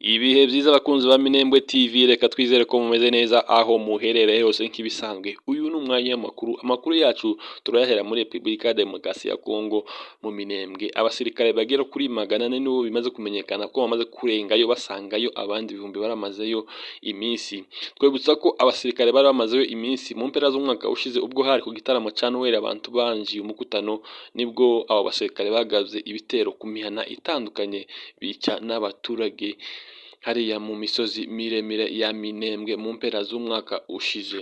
Ibihe byiza abakunzi ba Minembwe TV, reka twizere ko mumeze neza aho muherereye hose nk'ibisanzwe. Uyu ni umwanya w'amakuru. Amakuru yacu turayahera muri Repubulika ya Demokarasi ya Kongo mu Minembwe. Abasirikare bagera kuri 400 nibo bimaze kumenyekana ko bamaze kurengayo, basangayo abandi ibihumbi baramazeyo iminsi. Twebutsa ko abasirikare bari bamazeyo iminsi mu mpera z'umwaka ushize, ubwo hari ku gitaramo ca Noel abantu banjiye umukutano, nibwo abo basirikare bagavye ibitero ku mihana itandukanye bica n'abaturage hariya mu misozi miremire ya Minembwe mu mpera z'umwaka ushize.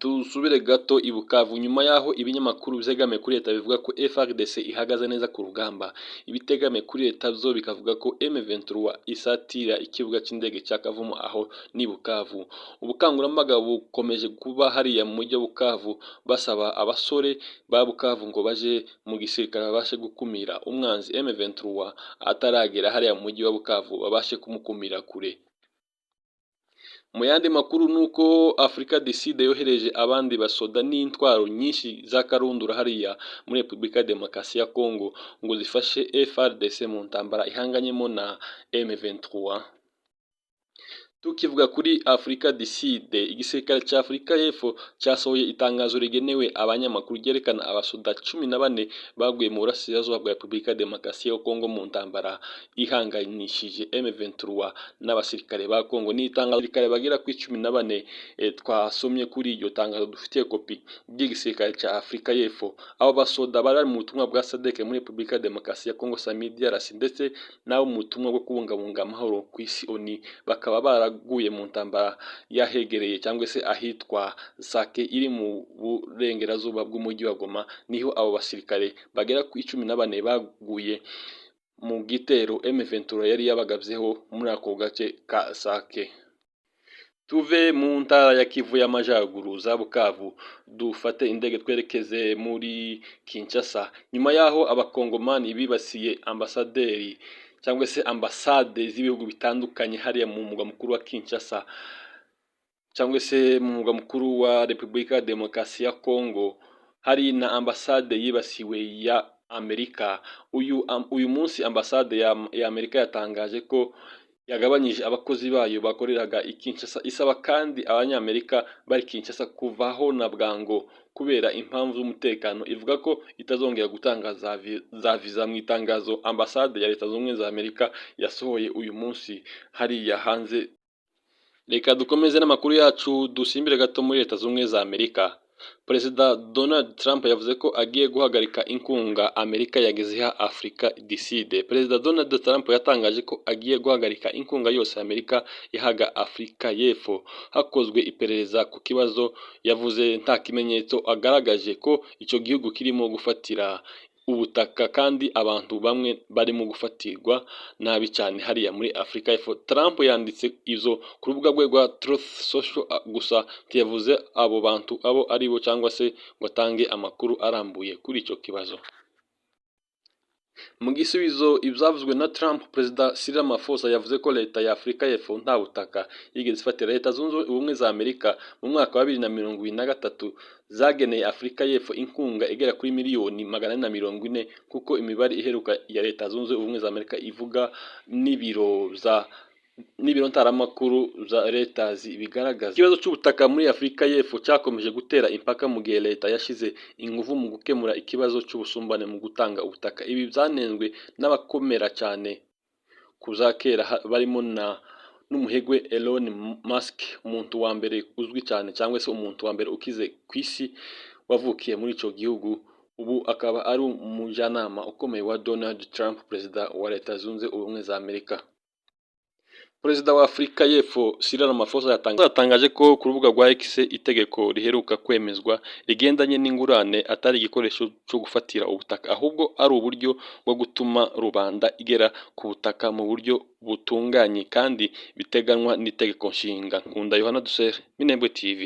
Dusubire gato i Bukavu. Nyuma yaho ibinyamakuru vyegamiye kuri leta bivuga ko FARDC ihagaze neza ku rugamba, ibitegamiye kuri leta vyo bikavuga ko M23 isatira ikibuga c'indege ca Kavumu aho ni Bukavu. Ubukangurambaga bukomeje kuba hariya mu mujyi wa Bukavu, basaba abasore ba Bukavu ngo baje mu gisirikare babashe gukumira umwanzi M23 ataragera hariya mu mujyi wa Bukavu, babashe kumukumira kure. Mu yandi makuru nuko Afrika du Sud yohereje abandi basoda n'intwaro nyinshi za karundura hariya muri Repubulika ya Demokarasi ya Kongo ngo zifashe FARDC mu ntambara ihanganyemo na M23. Tukivuga kuri Afrika du Sud, igisirikare cya Afrika y'Epfo cyasohoye itangazo rigenewe abanyamakuru ryerekana abasoda 14 baguye mu burasirazuba bwa Repubulika ya Demokarasi ya Kongo mu ntambara ihanganyishije M23 n'abasirikare ba Kongo. Ni itangazo abasirikare bagera ku 14 twasomye kuri iryo tangazo, dufitiye kopi ry'igisirikare cya Afrika y'Epfo. Abo basoda bari mu butumwa bwa SADC muri Repubulika ya Demokarasi ya Kongo DRC, ndetse nabo mu butumwa bwo kubungabunga amahoro ku isi ONU, bakaba baraguye mu ntambara yahegereye cyangwa se ahitwa Sake iri mu burengerazuba bw'umujyi wa Goma. Niho abo basirikare bagera ku 14 baguye mu gitero M23 yari yabagavyeho muri ako gace ka Sake. Tuve mu ntara ya Kivu y'Amajyaruguru za Bukavu, dufate indege twerekeze muri Kinshasa. Nyuma yaho abakongomani bibasiye ambasaderi cyangwa se ambasade z'ibihugu bitandukanye hariya mu mugwa mukuru wa Kinshasa, cyangwa se mu mugwa mukuru wa Repubulika ya Demokarasi ya Kongo, hari na ambasade yibasiwe ya Amerika. Uyu munsi ambasade ya Amerika yatangaje ko yagabanyije abakozi bayo bakoreraga i Kinshasa, isaba kandi abanyamerika bari Kinshasa kuvaho na bwango kubera impamvu z'umutekano. Ivuga ko itazongera gutanga za viza mu itangazo ambasade ya Leta Zunze Ubumwe za Amerika yasohoye uyu munsi hariya hanze. Reka dukomeze n'amakuru yacu, dusimbire gato muri Leta Zunze Ubumwe za Amerika. Perezida Donald Trump yavuze ko agiye guhagarika inkunga Amerika yagezeho Afrika du Sud. Perezida Donald Trump yatangaje ko agiye guhagarika inkunga yose Amerika yahaga Afrika y'Epfo hakozwe iperereza ku kibazo. Yavuze nta kimenyetso agaragaje ko icyo gihugu kirimo gufatira ubutaka kandi abantu bamwe barimo gufatirwa nabi cyane hariya muri Afrika y'Epfo. Trump yanditse izo ku rubuga rwe rwa Truth Social, gusa ntiyavuze abo bantu abo ari bo cyangwa se ngo atange amakuru arambuye kuri icyo kibazo. Mu gisubizo ibyavuzwe na Trump, Perezida Cyril Ramaphosa yavuze ko leta ya Afrika y'Epfo nta butaka yigeze ifatira. Leta Zunze Ubumwe za Amerika mu mwaka wa 2023 zageneye Afrika y'Epfo inkunga igera kuri miliyoni 440, kuko imibare iheruka ya Leta Zunze Ubumwe za Amerika ivuga n'ibiro ntaramakuru za leta bigaragaza. Ikibazo cy'ubutaka muri Afrika y'Epfo cyakomeje gutera impaka mu gihe leta yashize ingufu mu gukemura ikibazo cy'ubusumbane mu gutanga ubutaka. Ibi byanenzwe n'abakomera cyane kuzakera barimo n'umuhegwe Elon Musk, umuntu wa mbere uzwi cyane cyangwa se umuntu wa mbere ukize ku isi wavukiye muri icyo gihugu. Ubu akaba ari umujyanama ukomeye wa Donald Trump, perezida wa Leta Zunze Ubumwe za Amerika. Perezida wa Afrika y'Epfo Cyril Ramaphosa yatangaje ko ku rubuga rwa X itegeko riheruka kwemezwa rigendanye n'ingurane atari igikoresho cyo gufatira ubutaka, ahubwo ari uburyo bwo gutuma rubanda igera ku butaka mu buryo butunganye kandi biteganywa n'itegeko nshinga. Nkunda Yohana Dusere, Minembwe TV.